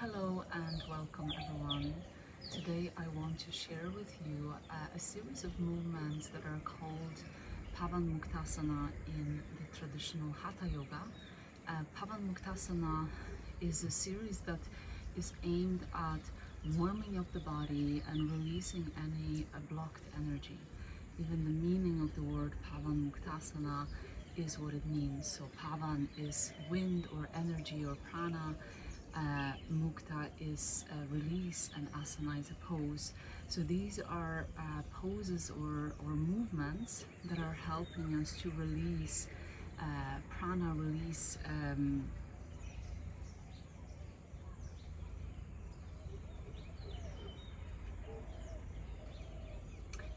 Hello and welcome everyone. Today I want to share with you a series of movements that are called Pawanmuktasana in the traditional Hatha Yoga. Pawanmuktasana is a series that is aimed at warming up the body and releasing any blocked energy. Even the meaning of the word Pawanmuktasana is what it means. So Pavan is wind or energy or prana. Mukta is release and asana is a pose. So these are poses or movements that are helping us to release prana, release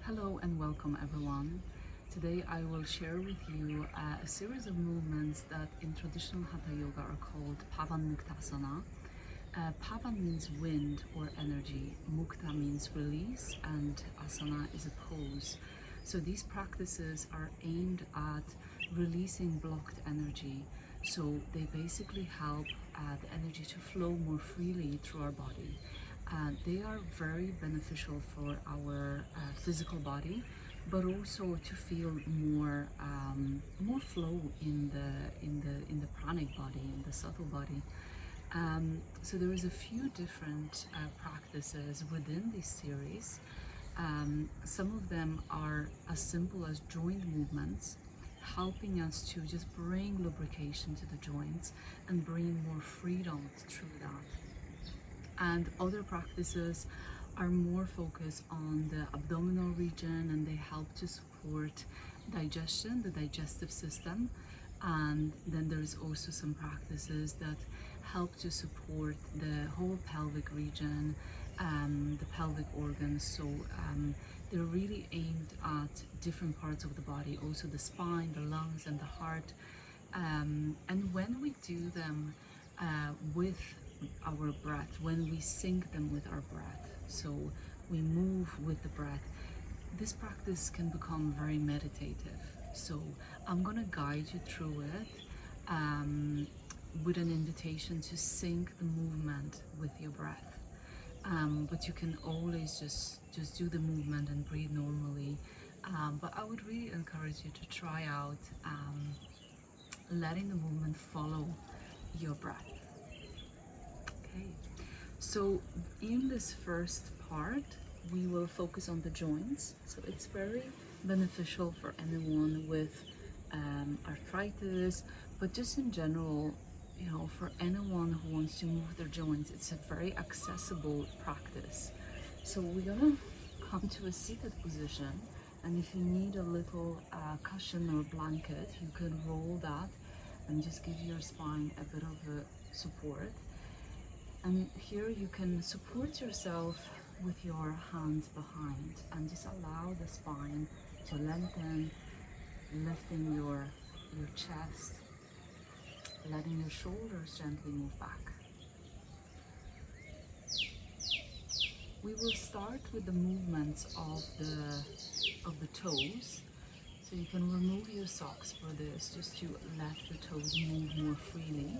Hello and welcome everyone. Today I will share with you a series of movements that in traditional Hatha Yoga are called Pawanmuktasana. Pavan means wind or energy, mukta means release, and asana is a pose. So these practices are aimed at releasing blocked energy. So they basically help the energy to flow more freely through our body. They are very beneficial for our physical body, but also to feel more flow in the pranic body, in the subtle body. So there is a few different practices within this series. Some of them are as simple as joint movements, helping us to just bring lubrication to the joints and bring more freedom through that. And other practices are more focused on the abdominal region, and they help to support digestion, the digestive system. And then there's also some practices that help to support the whole pelvic region, the pelvic organs. So they're really aimed at different parts of the body, also the spine, the lungs, and the heart. And when we do them with our breath, when we sync them with our breath, so we move with the breath, this practice can become very meditative. So I'm going to guide you through it with an invitation to sync the movement with your breath. But you can always just do the movement and breathe normally. But I would really encourage you to try out letting the movement follow your breath. Okay, so in this first part, we will focus on the joints. So it's very beneficial for anyone with arthritis, but just in general, you know, for anyone who wants to move their joints, it's a very accessible practice. So we're gonna come to a seated position, and if you need a little cushion or blanket, you can roll that and just give your spine a bit of a support. And here you can support yourself with your hands behind and just allow the spine to lengthen, lifting your chest, letting your shoulders gently move back. We will start with the movements of the toes. So you can remove your socks for this, just to let the toes move more freely.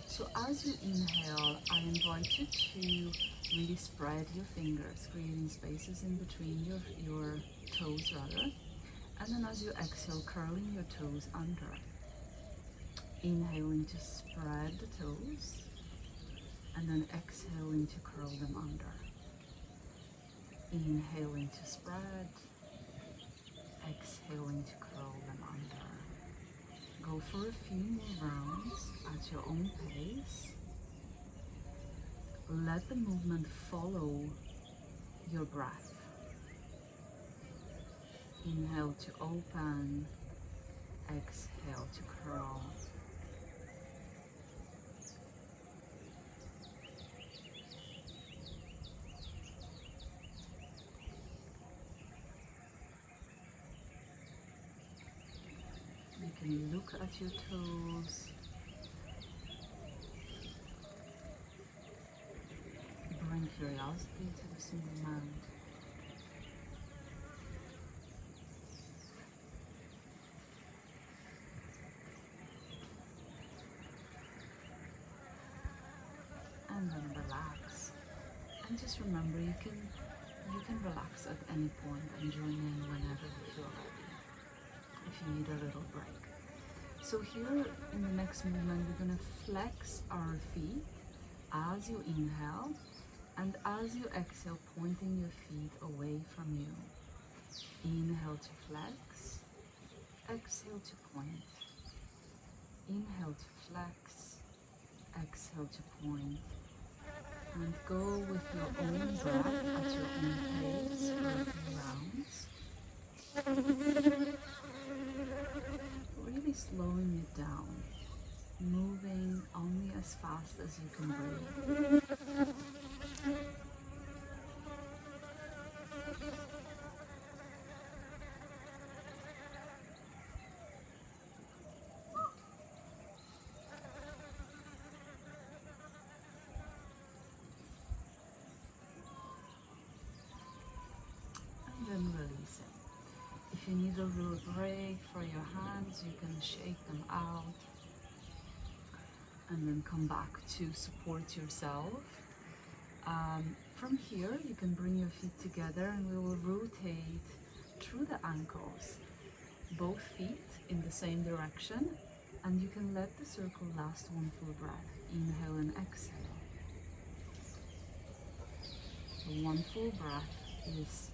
So as you inhale, I invite you to really spread your fingers, creating spaces in between your toes rather. And then as you exhale, curling your toes under. Inhaling to spread the toes, and then exhaling to curl them under. Inhaling to spread, exhaling to curl them under. Go for a few more rounds at your own pace. Let the movement follow your breath. Inhale to open, exhale to curl. You can look at your toes. Bring curiosity to this movement. and then relax. And just remember, you can relax at any point and join in whenever you feel ready, if you need a little break. So here in the next movement, we're going to flex our feet as you inhale, and as you exhale, pointing your feet away from you. Inhale to flex, exhale to point. Inhale to flex, exhale to point. And go with your own breath at your own pace for a few rounds. Really slowing it down, moving only as fast as you can breathe. And then release it. If you need a little break for your hands, you can shake them out and then come back to support yourself. From here, you can bring your feet together and we will rotate through the ankles, both feet in the same direction, and you can let the circle last one full breath. Inhale and exhale. So one full breath is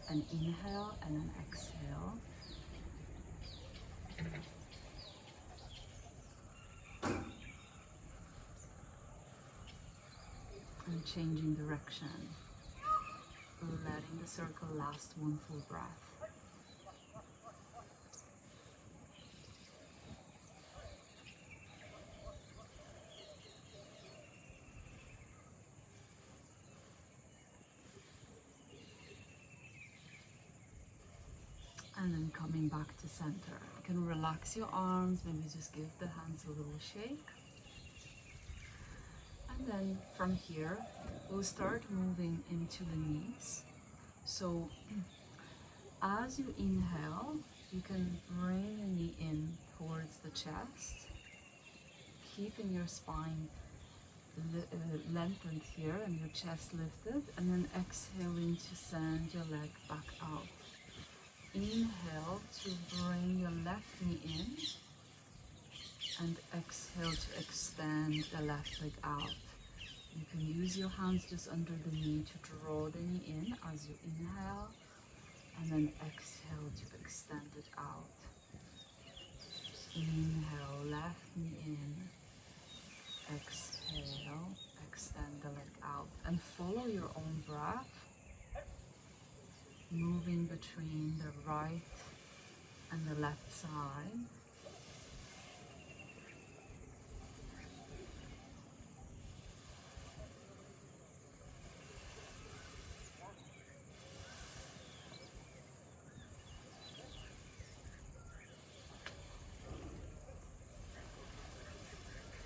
an inhale and an exhale. And changing direction, letting the circle last one full breath. And then coming back to center. You can relax your arms, maybe just give the hands a little shake. And then from here, we'll start moving into the knees. So as you inhale, you can bring your knee in towards the chest, keeping your spine lengthened here and your chest lifted, and then exhaling to send your leg back out. Inhale to bring your left knee in, and exhale to extend the left leg out. You can use your hands just under the knee to draw the knee in as you inhale, and then exhale to extend it out. Inhale, left knee in, exhale, extend the leg out, and follow your own breath, moving between the right and the left side.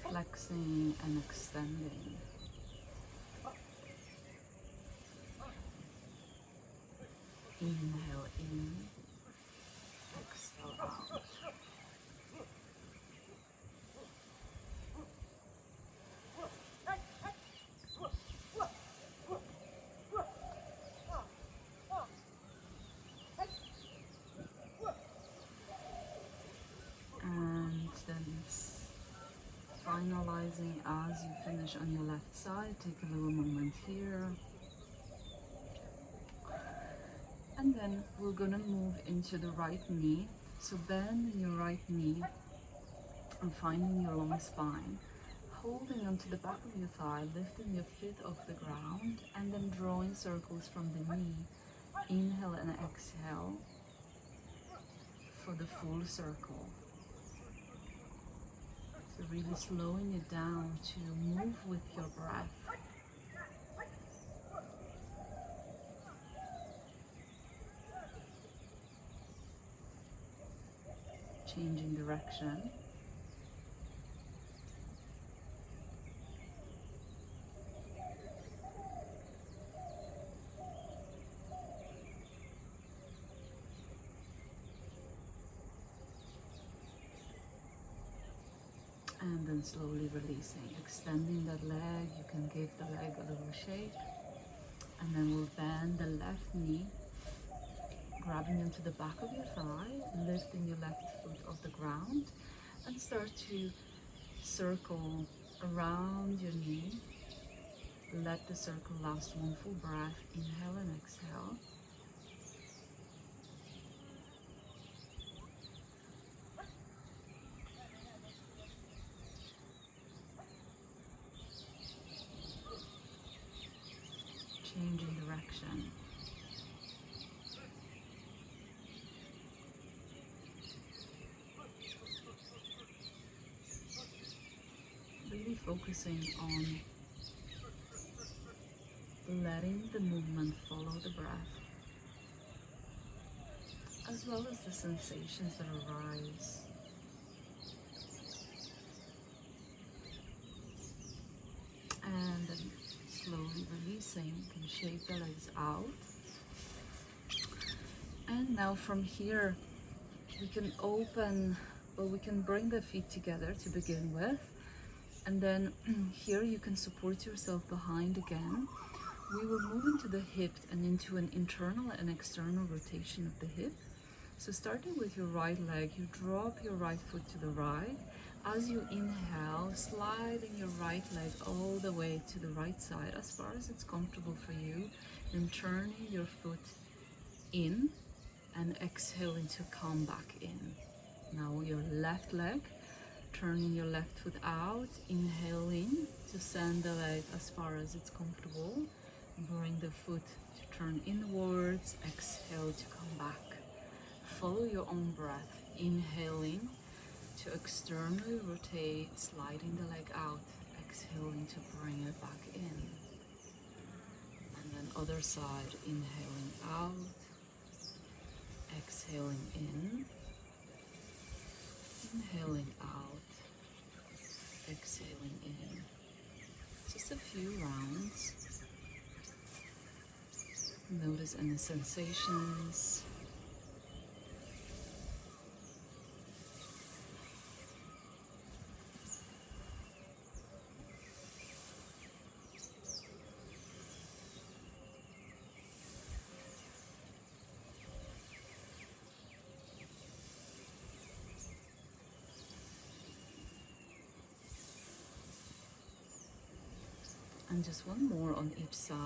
Flexing and extending. Inhale in, exhale out. And then finalizing as you finish on your left side, take a little moment here. And then we're gonna move into the right knee. So bend your right knee and finding your long spine. Holding onto the back of your thigh, lifting your feet off the ground, and then drawing circles from the knee. Inhale and exhale for the full circle. So really slowing it down to move with your breath. Changing direction. And then slowly releasing, extending that leg. You can give the leg a little shake. And then we'll bend the left knee, grabbing into the back of your thigh, lifting your left foot off the ground, and start to circle around your knee. Let the circle last one full breath. Inhale and exhale. Changing direction. Really focusing on letting the movement follow the breath, as well as the sensations that arise. And then slowly releasing. You can shake the legs out. And now from here, we can we can bring the feet together to begin with. And then here you can support yourself behind again. We will move into the hip and into an internal and external rotation of the hip. So starting with your right leg, you drop your right foot to the right. As you inhale, sliding your right leg all the way to the right side as far as it's comfortable for you. Then turning your foot in and exhaling to come back in. Now your left leg, turning your left foot out, inhaling to send the leg as far as it's comfortable. Bring the foot to turn inwards, exhale to come back. Follow your own breath, inhaling to externally rotate, sliding the leg out, exhaling to bring it back in. And then other side, inhaling out, exhaling in, inhaling out, exhaling in. Just a few rounds. Notice any sensations. And just one more on each side.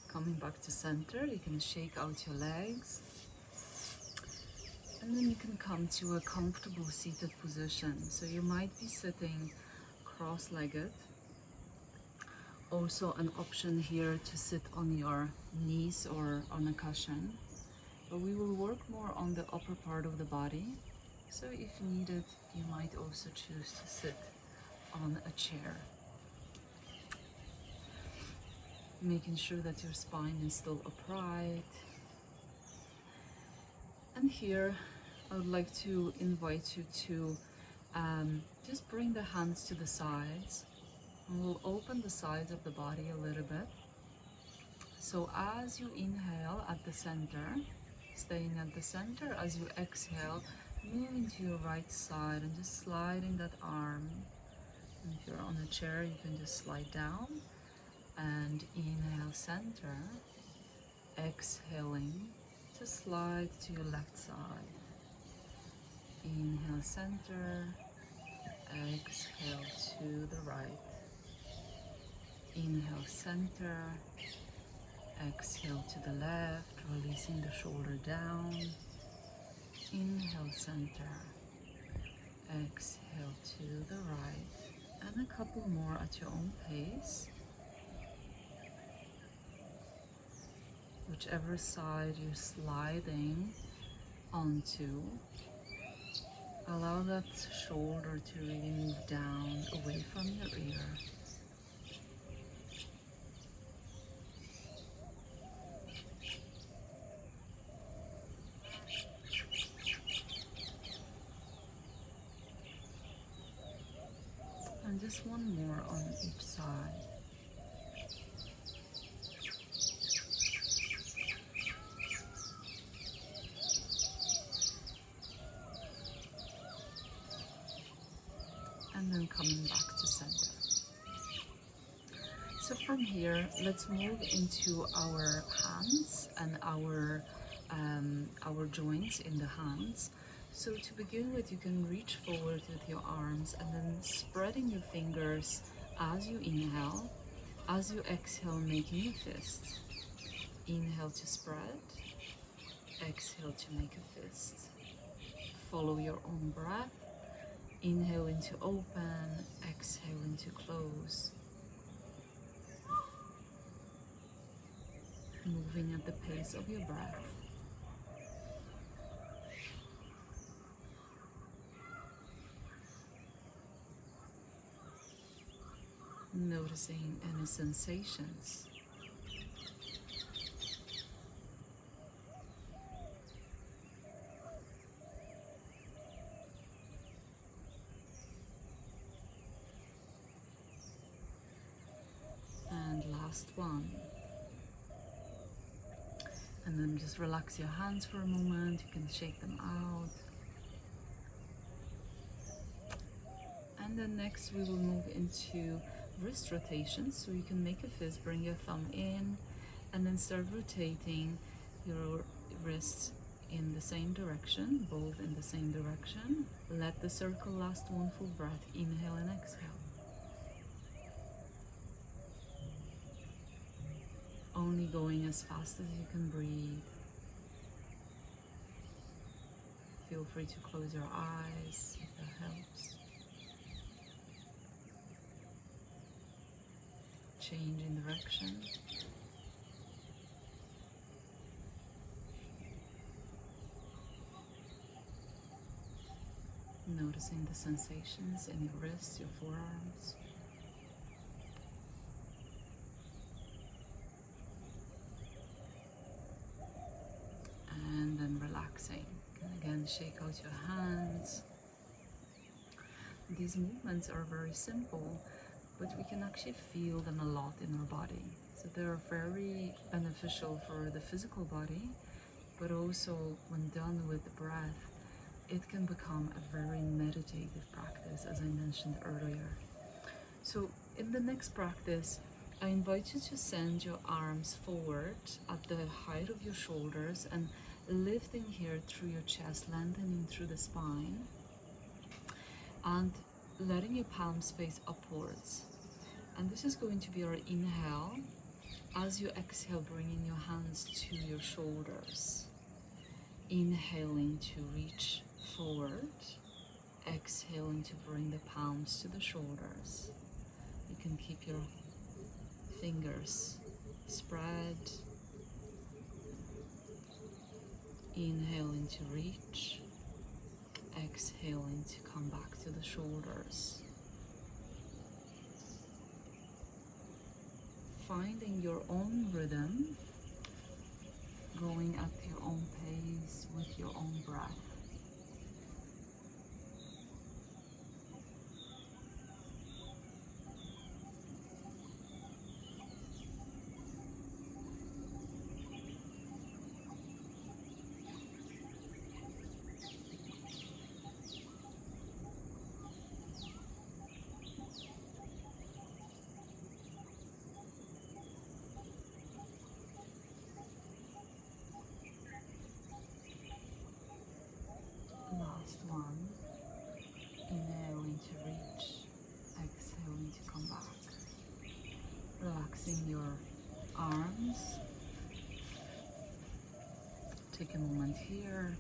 Coming back to center, you can shake out your legs. And then you can come to a comfortable seated position. So you might be sitting cross-legged. Also an option here to sit on your knees or on a cushion. But we will work more on the upper part of the body. So if needed, you might also choose to sit on a chair. Making sure that your spine is still upright. And here, I would like to invite you to just bring the hands to the sides. And we'll open the sides of the body a little bit. So as you inhale at the center, staying at the center, as you exhale, moving to your right side and just sliding that arm. And if you're on a chair, you can just slide down and inhale center, exhaling to slide to your left side. Inhale center, exhale to the right. Inhale center, exhale to the left, releasing the shoulder down. Inhale center, exhale to the right, and a couple more at your own pace. Whichever side you're sliding onto, allow that shoulder to really move down away from your ear. And just one more on each side. then coming back to center. So from here, let's move into our hands and our joints in the hands. So to begin with, you can reach forward with your arms and then spreading your fingers as you inhale. As you exhale, making a fist. Inhale to spread, exhale to make a fist. Follow your own breath. Inhale into open, exhale into close. Moving at the pace of your breath. Noticing any sensations. And last one. And then just relax your hands for a moment. You can shake them out. And then next we will move into wrist rotations. So you can make a fist, bring your thumb in, and then start rotating your wrists in the same direction, both in the same direction. Let the circle last one full breath. Inhale and exhale. Only going as fast as you can breathe. Feel free to close your eyes if that helps. Change in direction. Noticing the sensations in your wrists, your forearms. And then relaxing. And again, shake out your hands. These movements are very simple, but we can actually feel them a lot in our body. So they're very beneficial for the physical body, but also when done with the breath, it can become a very meditative practice, as I mentioned earlier. So in the next practice, I invite you to send your arms forward at the height of your shoulders and lifting here through your chest, lengthening through the spine, and letting your palms face upwards. And this is going to be our inhale. As you exhale, bringing your hands to your shoulders. Inhaling to reach forward. Exhaling to bring the palms to the shoulders. You can keep your fingers spread. Inhaling to reach. Exhaling to come back to the shoulders. Finding your own rhythm, going at your own pace with your own breath. Last one. Inhaling to reach, exhaling to come back. Relaxing your arms. Take a moment here.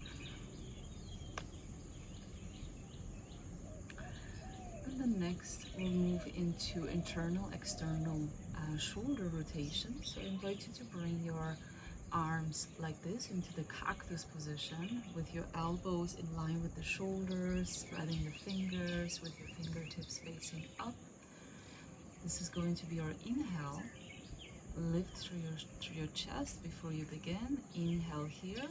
And then next we'll move into internal, external shoulder rotation. So I invite you to bring your arms like this into the cactus position with your elbows in line with the shoulders, spreading your fingers with your fingertips facing up. This is going to be our inhale. Lift through your chest before you begin. Inhale here,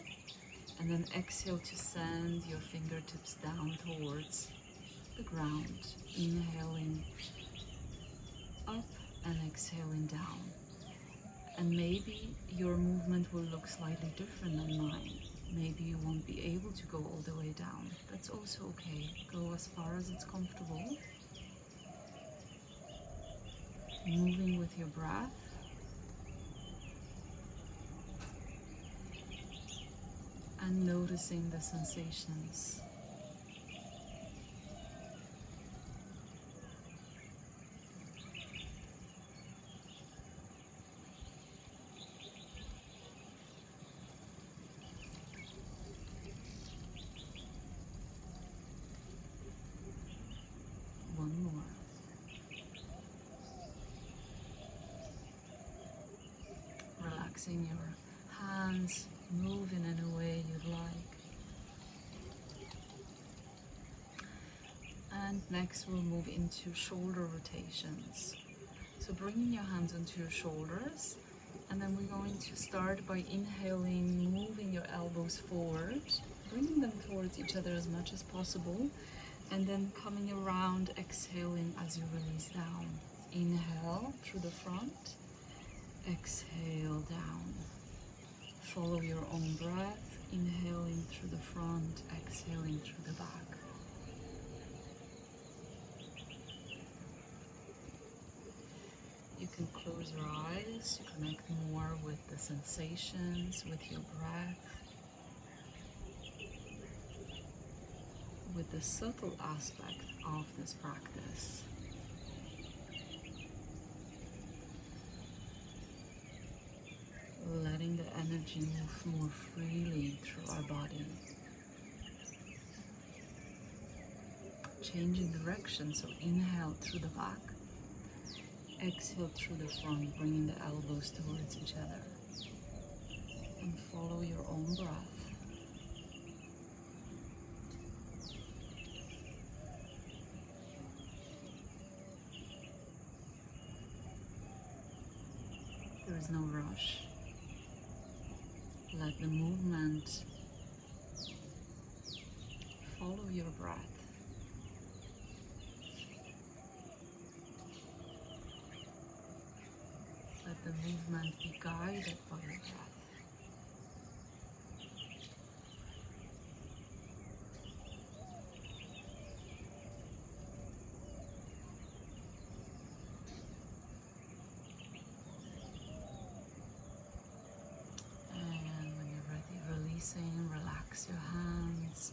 and then exhale to send your fingertips down towards the ground. Inhaling up and exhaling down. And maybe your movement will look slightly different than mine. Maybe you won't be able to go all the way down. That's also okay. Go as far as it's comfortable. moving with your breath. And noticing the sensations. One more. Relaxing your hands, move in any way you'd like. And next we'll move into shoulder rotations. So bringing your hands onto your shoulders, and then we're going to start by inhaling, moving your elbows forward, bringing them towards each other as much as possible, and then coming around, exhaling as you release down. Inhale through the front, exhale down. Follow your own breath, inhaling through the front, exhaling through the back. You can close your eyes, you connect more with the sensations, with your breath, with the subtle aspect of this practice. Letting the energy move more freely through our body. Changing direction, so inhale through the back, exhale through the front, bringing the elbows towards each other. And follow your own breath. There is no rush. Let the movement follow your breath. Let the movement be guided by your breath. And when you're ready, releasing, relax your hands.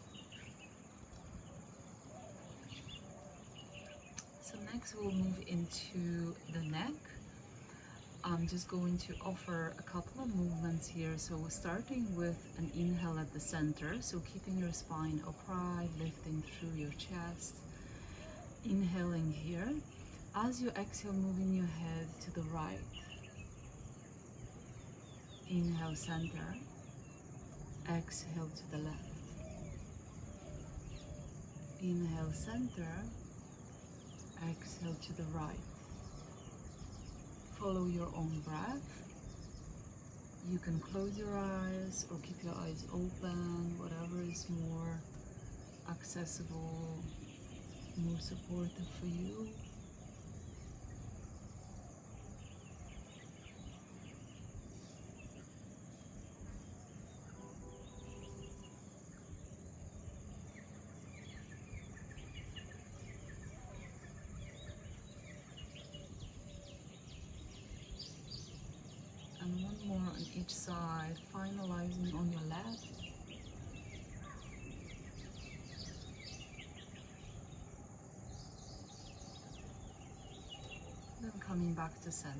So next we'll move into the neck. I'm just going to offer a couple of movements here. So we're starting with an inhale at the center. So keeping your spine upright, lifting through your chest. Inhaling here. As you exhale, moving your head to the right. Inhale center. Exhale to the left. Inhale center. Exhale to the right. Follow your own breath. You can close your eyes or keep your eyes open, whatever is more accessible, more supportive for you. And one more on each side, finalizing on your left. Then coming back to center.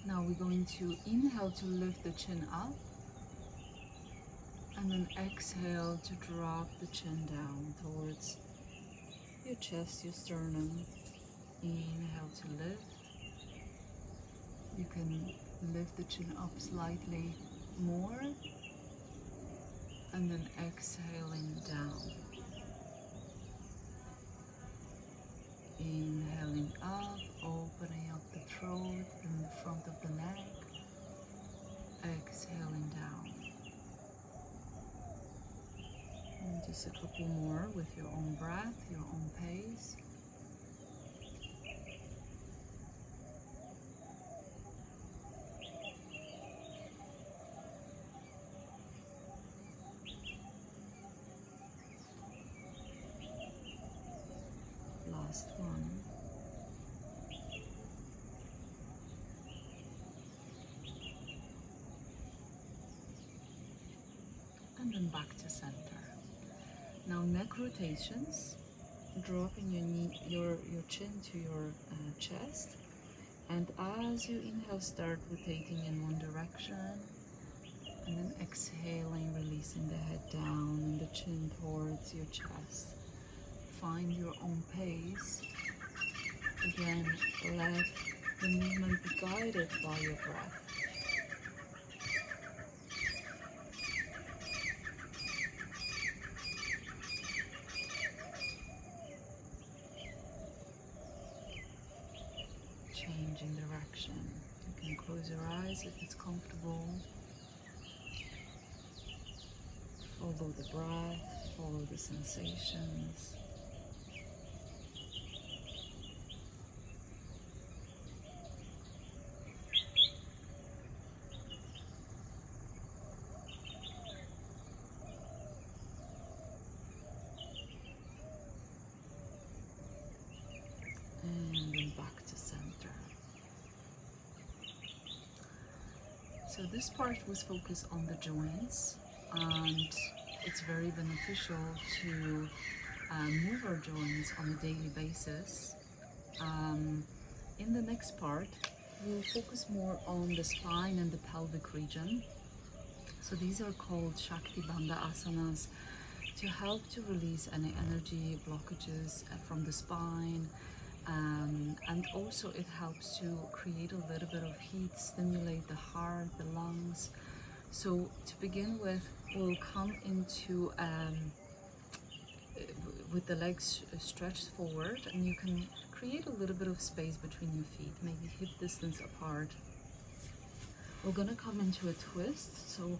Now we're going to inhale to lift the chin up. And then exhale to drop the chin down towards your chest, your sternum. Inhale to lift. You can lift the chin up slightly more, and then exhaling down. Inhaling up, opening up the throat and the front of the neck. Exhaling down. And just a couple more with your own breath, your own pace. Last one. and then back to center. Now neck rotations, dropping your chin to your chest, and as you inhale, start rotating in one direction, and then exhaling, releasing the head down and the chin towards your chest. Find your own pace. Again, let the movement be guided by your breath. Changing direction. You can close your eyes if it's comfortable. Follow the breath, follow the sensations. And then back to center. So this part was focused on the joints, and it's very beneficial to move our joints on a daily basis. In the next part, we'll focus more on the spine and the pelvic region. So these are called Shakti Bandha asanas to help to release any energy blockages from the spine. And also it helps to create a little bit of heat, stimulate the heart, the lungs. So to begin with, we'll come into with the legs stretched forward, and you can create a little bit of space between your feet, maybe hip distance apart. We're gonna come into a twist. So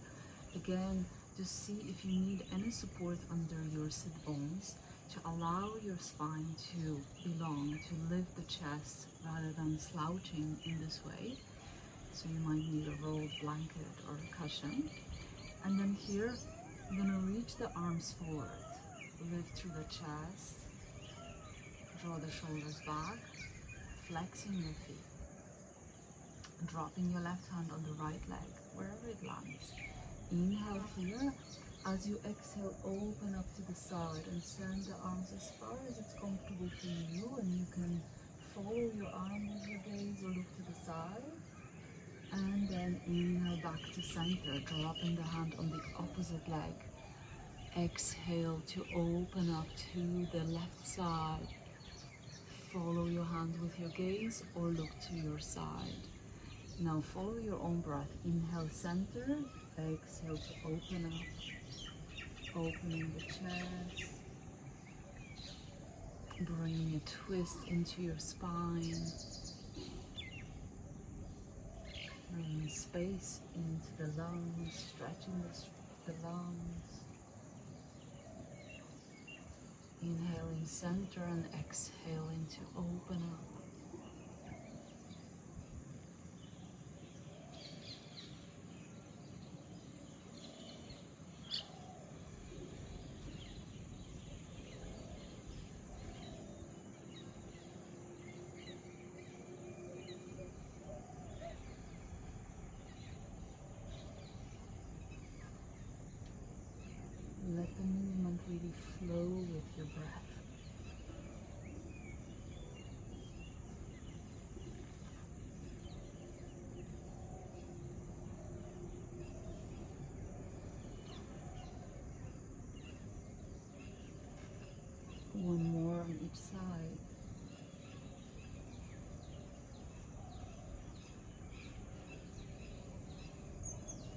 again, just see if you need any support under your sit bones to allow your spine to belong, to lift the chest rather than slouching in this way. So you might need a rolled blanket or a cushion. And then here, you're gonna reach the arms forward, lift through the chest, draw the shoulders back, flexing your feet, dropping your left hand on the right leg, wherever it lands. Inhale here. As you exhale, open up to the side and send the arms as far as it's comfortable for you, and you can follow your arm with your gaze or look to the side. And then inhale back to center, dropping the hand on the opposite leg. Exhale to open up to the left side. Follow your hand with your gaze or look to your side. Now follow your own breath. Inhale center, exhale to open up. Opening the chest, bringing a twist into your spine, bringing space into the lungs, stretching the lungs. Inhaling center and exhaling to open up. Let the movement really flow with your breath. One more on each side.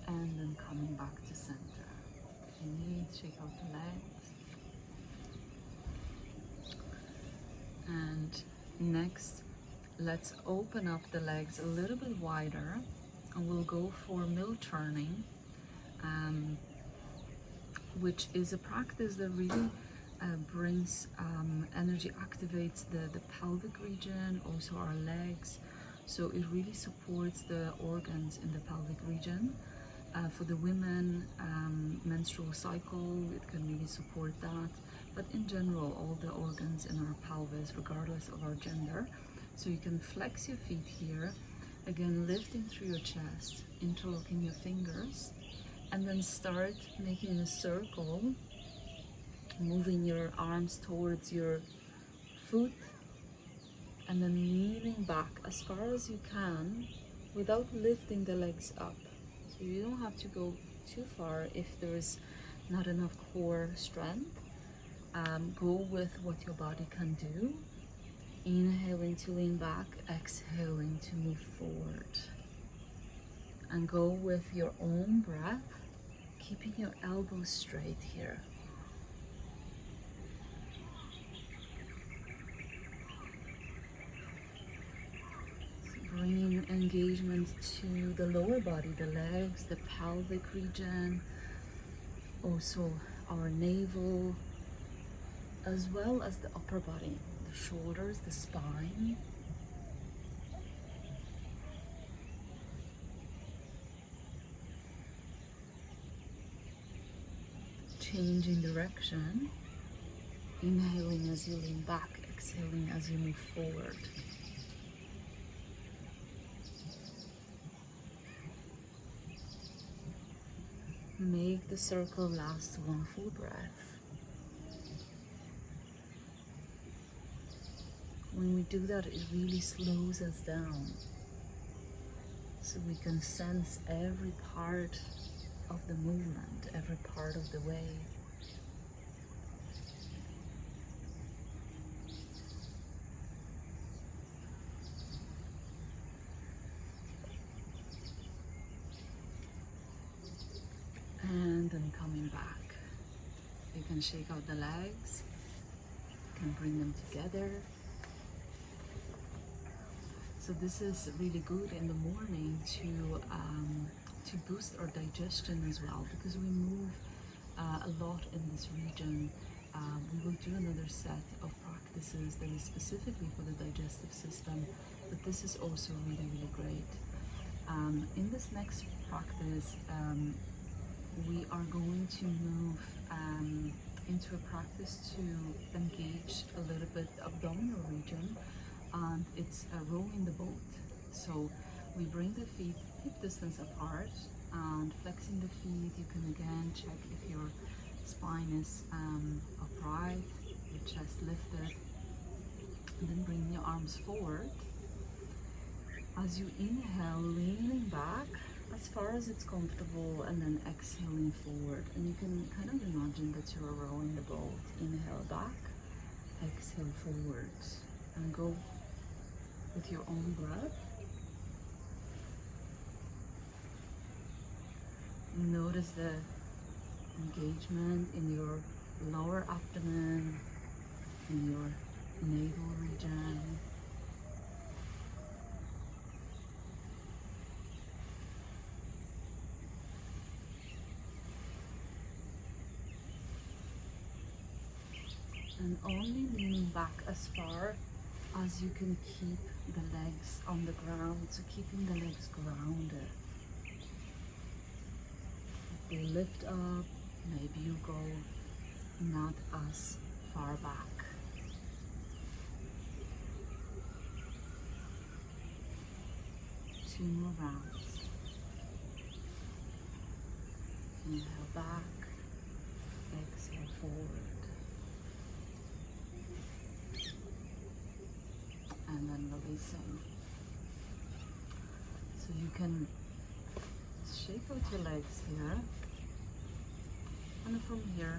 And then coming back to center. If you need, shake out the legs. And next, let's open up the legs a little bit wider, and we'll go for mill turning, which is a practice that really brings energy, activates the pelvic region, also our legs. So it really supports the organs in the pelvic region. For the women, menstrual cycle, it can really support that. But in general, all the organs in our pelvis, regardless of our gender. So you can flex your feet here, again lifting through your chest, interlocking your fingers, And then start making a circle, moving your arms towards your foot, and then leaning back as far as you can without lifting the legs up. So you don't have to go too far if there is not enough core strength. Go with what your body can do. Inhaling to lean back, exhaling to move forward. And go with your own breath, keeping your elbows straight here. So bringing engagement to the lower body, the legs, the pelvic region, also our navel, as well as the upper body, the shoulders, the spine. Changing direction, inhaling as you lean back, exhaling as you move forward. Make the circle last one full breath. When we do that, it really slows us down, so we can sense every part of the movement, every part of the way. And then coming back, you can shake out the legs, you can bring them together. So this is really good in the morning to boost our digestion as well, because we move a lot in this region. We will do another set of practices that is specifically for the digestive system, but this is also really, really great. In this next practice, we are going to move into a practice to engage a little bit the abdominal region, and it's rowing the boat. So we bring the feet hip distance apart and flexing the feet. You can again check if your spine is upright, your chest lifted, and then bring your arms forward. As you inhale, leaning back as far as it's comfortable, and then exhaling forward. And you can kind of imagine that you are rowing the boat. Inhale back, exhale forward, and go with your own breath. Notice the engagement in your lower abdomen, in your navel region. And only leaning back as far as you can keep the legs on the ground, so keeping the legs grounded. If they lift up, maybe you go not as far back. Two more rounds. Inhale back, exhale forward. And then releasing. So you can shake out your legs here, and from here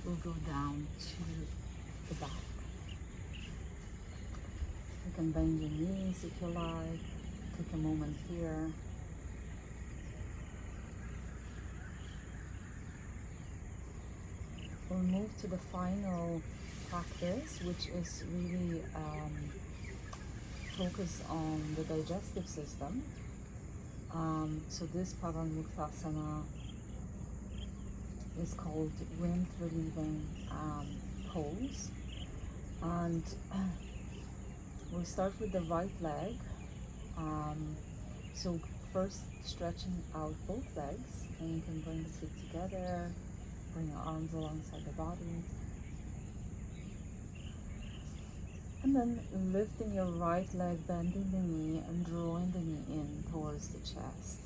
we'll go down to the back. You can bend your knees if you like. Take a moment here. We'll move to the final practice, which is really focus on the digestive system. So this Pawanmuktasana is called wind relieving pose, and we'll start with the right leg. So first stretching out both legs, and you can bring the feet together, bring your arms alongside the body. And then lifting your right leg, bending the knee, and drawing the knee in towards the chest.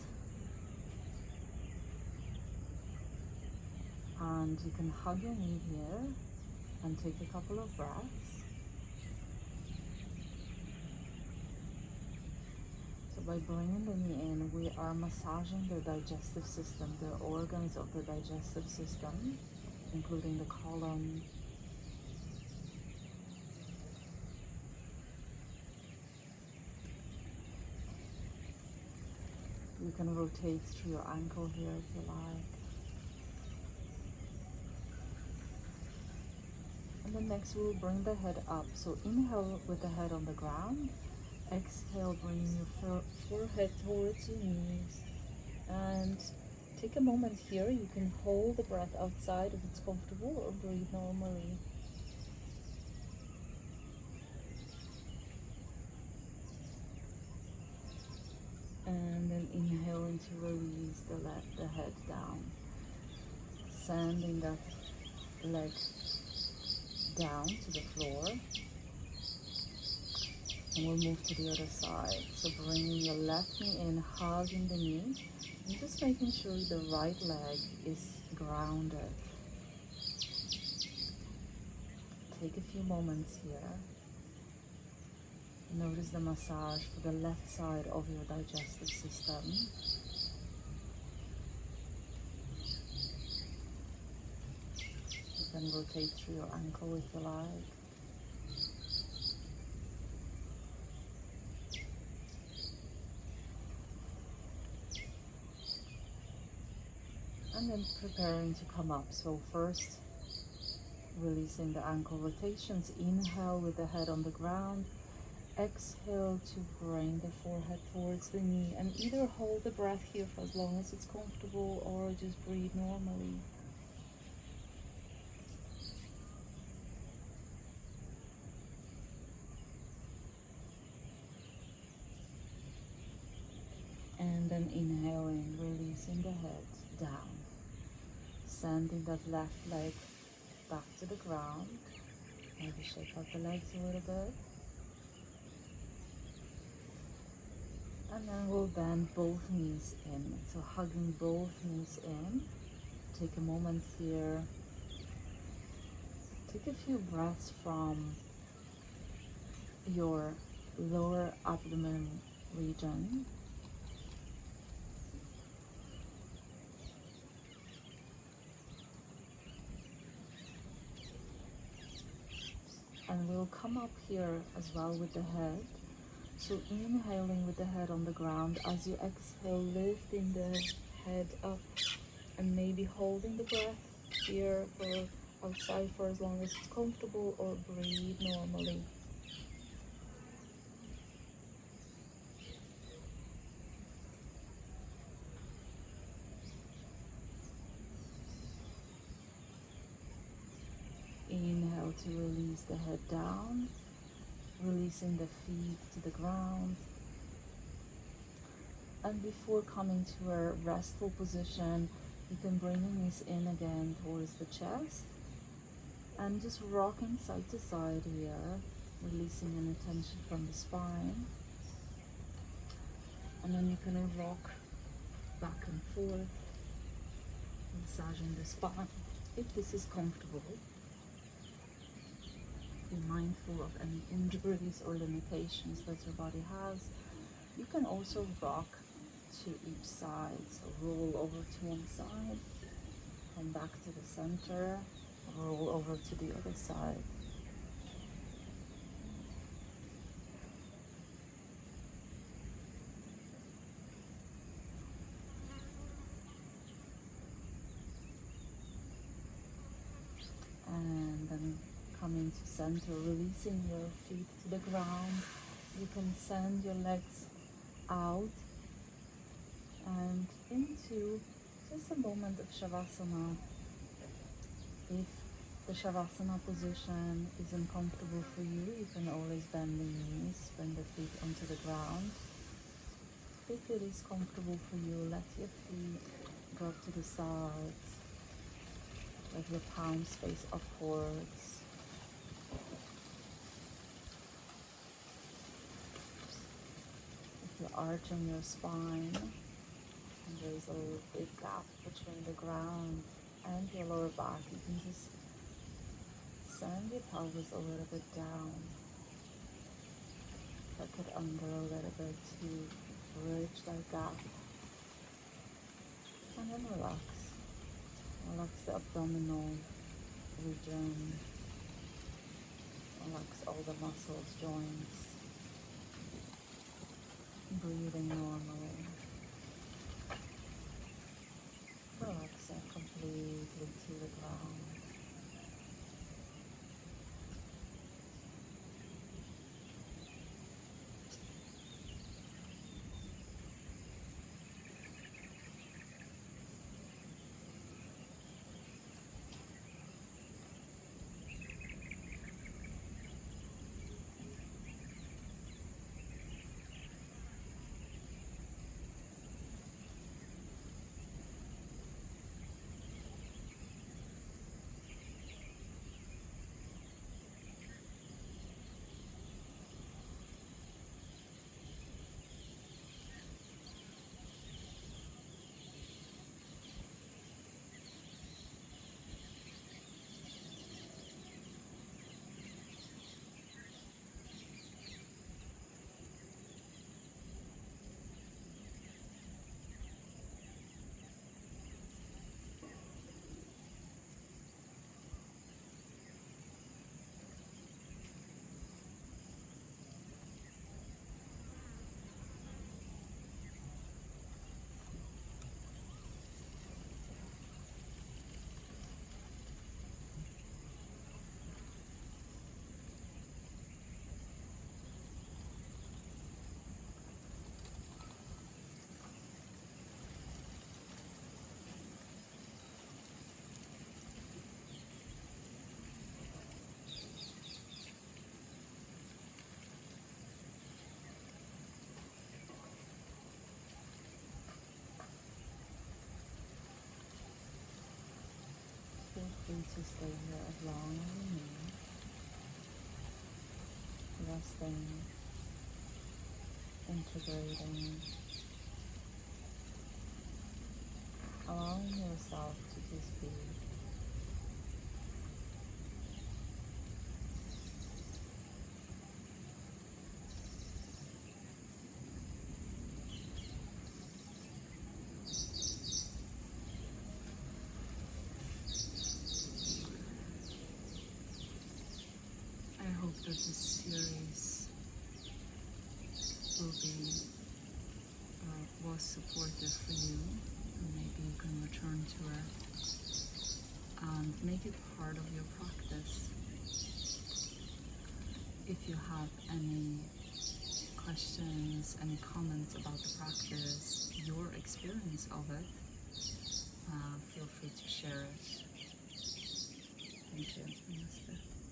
And you can hug your knee here and take a couple of breaths. So by bringing the knee in, we are massaging the digestive system, the organs of the digestive system, including the colon. You can rotate through your ankle here if you like. And then next we'll bring the head up. So inhale with the head on the ground. Exhale, bringing your forehead towards your knees. And take a moment here. You can hold the breath outside if it's comfortable, or breathe normally. And then inhaling to release the head down. Sending that leg down to the floor. And we'll move to the other side. So bringing your left knee in, hugging the knee, and just making sure the right leg is grounded. Take a few moments here. Notice the massage for the left side of your digestive system. You can rotate through your ankle if you like. And then preparing to come up. So first, releasing the ankle rotations. Inhale with the head on the ground. Exhale to bring the forehead towards the knee. And either hold the breath here for as long as it's comfortable, or just breathe normally. And then inhaling, releasing the head down. Sending that left leg back to the ground. Maybe shake out the legs a little bit. And then we'll bend both knees in. So hugging both knees in. Take a moment here. Take a few breaths from your lower abdomen region. And we'll come up here as well with the head. So inhaling with the head on the ground. As you exhale, lifting the head up and maybe holding the breath here for outside for as long as it's comfortable, or breathe normally. Inhale to release the head down, releasing the feet to the ground. And before coming to a restful position, you can bring your knees in again towards the chest and just rocking side to side here, releasing any tension from the spine. And then you can rock back and forth, massaging the spine if this is comfortable. Be mindful of any injuries or limitations that your body has. You can also rock to each side, so roll over to one side, come back to the center, roll over to the other side. And then coming to center, releasing your feet to the ground. You can send your legs out and into just a moment of Shavasana. If the Shavasana position isn't comfortable for you, you can always bend the knees, bring the feet onto the ground. If it is comfortable for you, let your feet drop to the sides, let your palms face upwards. If you're arching your spine, and there is a big gap between the ground and your lower back. You can just send your pelvis a little bit down. Tuck it under a little bit to bridge that gap. And then relax. Relax the abdominal region. Relax all the muscles, joints. Breathing normally. Relaxing completely to the ground. Feel free to stay here as long as you need, resting, integrating, allowing yourself to just be. I hope that this series will be was supportive for you, and maybe you can return to it and make it part of your practice. If you have any questions, any comments about the practice, your experience of it, feel free to share it. Thank you. Namaste.